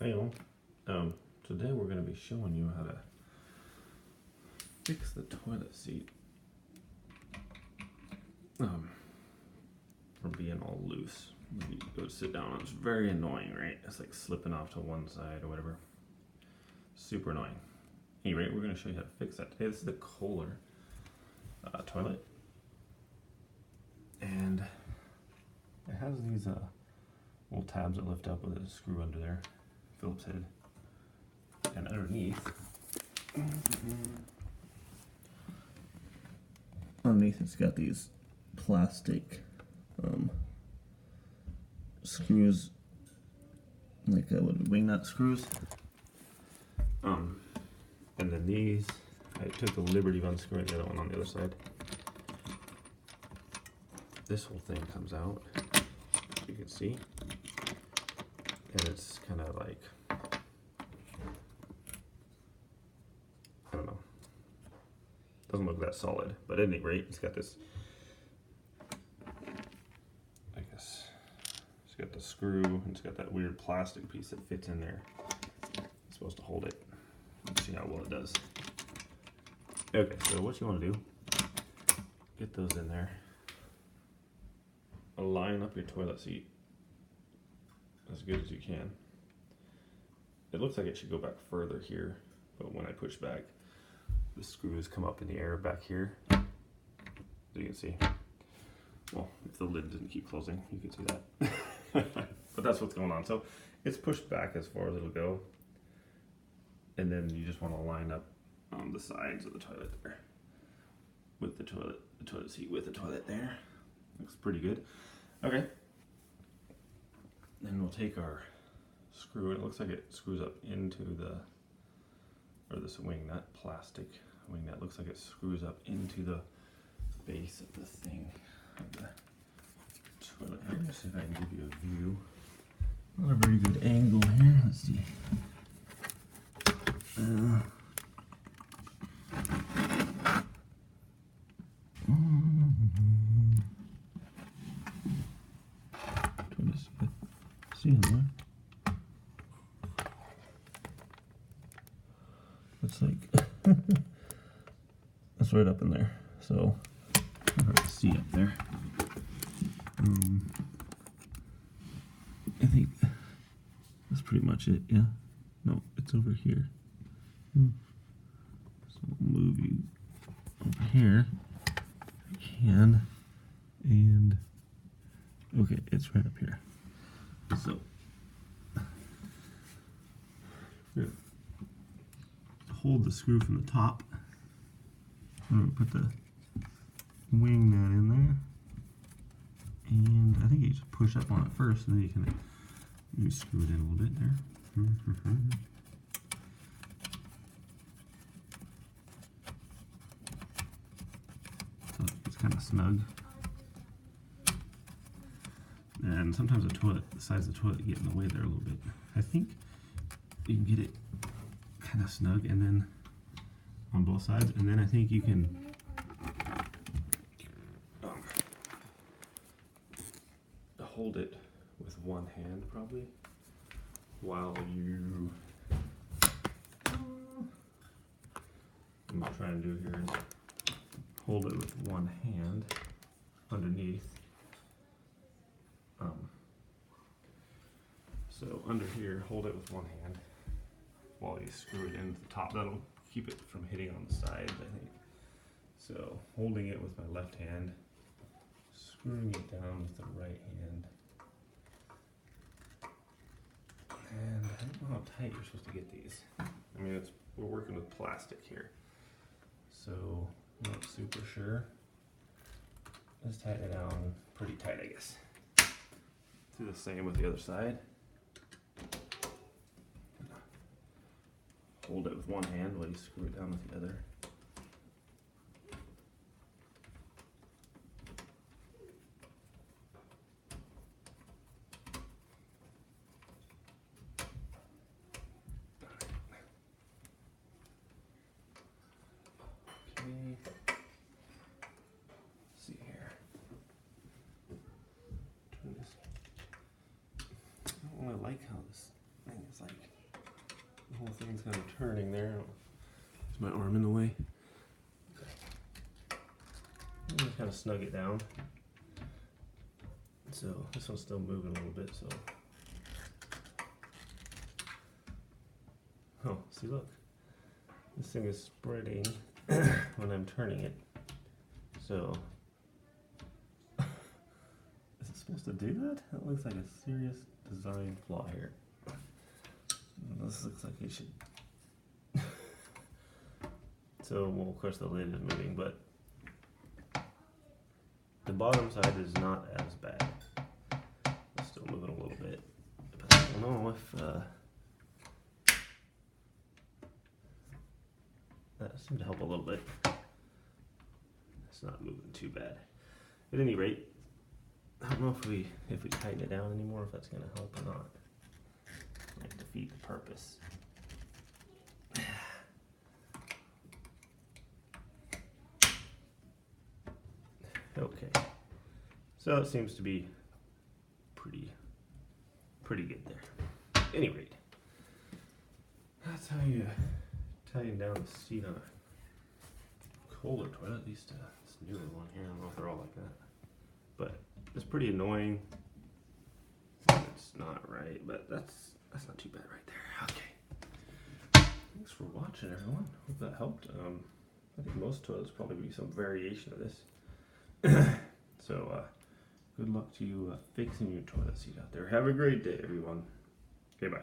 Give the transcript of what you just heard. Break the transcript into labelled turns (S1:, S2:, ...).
S1: Hey, today we're going to be showing you how to fix the toilet seat from being all loose. You go to sit down, it's very annoying, right? It's like slipping off to one side or whatever. Super annoying. Anyway, we're going to show you how to fix that today. This is the Kohler toilet, and it has these little tabs that lift up with a screw under there, Phillips head, and underneath it's got these plastic screws, like wing nut screws. And then these, I took the liberty of unscrewing the other one on the other side. This whole thing comes out, you can see, and it's kind of like, I don't know, doesn't look that solid, but at any rate, it's got this, I guess, it's got the screw, and it's got that weird plastic piece that fits in there. It's supposed to hold it. Let's see how well it does. Okay, so what you want to do, get those in there, line up your toilet seat as good as you can. It looks like it should go back further here, but when I push back, the screws come up in the air back here. So you can see, well, if the lid didn't keep closing, you can see that. But that's what's going on. So it's pushed back as far as it'll go, and then you just want to line up on the sides of the toilet there with the toilet seat with the toilet there. Looks pretty good. Okay. Then we'll take our screw, and it looks like it screws up into this wing nut, plastic wing nut. Looks like it screws up into the base of the thing of the toilet. Let me see if I can give you a view. Not a very good angle here. Let's see. See in there. It's like that's right up in there. So hard to see up there. I think that's pretty much it. Yeah. No, it's over here. So we'll move you over here if I can, and okay, it's right up here. So hold the screw from the top. I'm going to put the wing nut in there, and I think you just push up on it first, and then you can maybe screw it in a little bit there. So it's kind of snug. And sometimes the sides of the toilet get in the way there a little bit. I think you can get it kind of snug, and then on both sides, and then I think you can hold it with one hand probably while you I'm gonna try and do here is hold it with one hand underneath. So under here, hold it with one hand while you screw it into the top. That'll keep it from hitting on the sides, I think. So holding it with my left hand, screwing it down with the right hand. And I don't know how tight you're supposed to get these. I mean, we're working with plastic here, so I'm not super sure. Let's tighten it down pretty tight, I guess. Do the same with the other side. Hold it with one hand while you screw it down with the other. Okay. Let's see here. Turn this. I don't really like how this It's like the whole thing's kind of turning there. Is my arm in the way? I'm gonna kind of snug it down. So this one's still moving a little bit, so. Oh, see, look. This thing is spreading when I'm turning it. So, is it supposed to do that? That looks like a serious design flaw here. This looks like it should. So, well, of course the lid is moving, but the bottom side is not as bad. It's still moving a little bit. But I don't know if that seemed to help a little bit. It's not moving too bad. At any rate, I don't know if we tighten it down anymore, if that's going to help or not. Might defeat the purpose. Okay, so it seems to be pretty good there. At any rate, that's how you tighten down the seat on a Kohler toilet. At least this newer one here. I don't know if they're all like that, but it's pretty annoying. It's not right, but that's not too bad right there. Okay. Thanks for watching, everyone. Hope that helped. I think most toilets probably be some variation of this. So, good luck to you fixing your toilet seat out there. Have a great day, everyone. Okay, bye.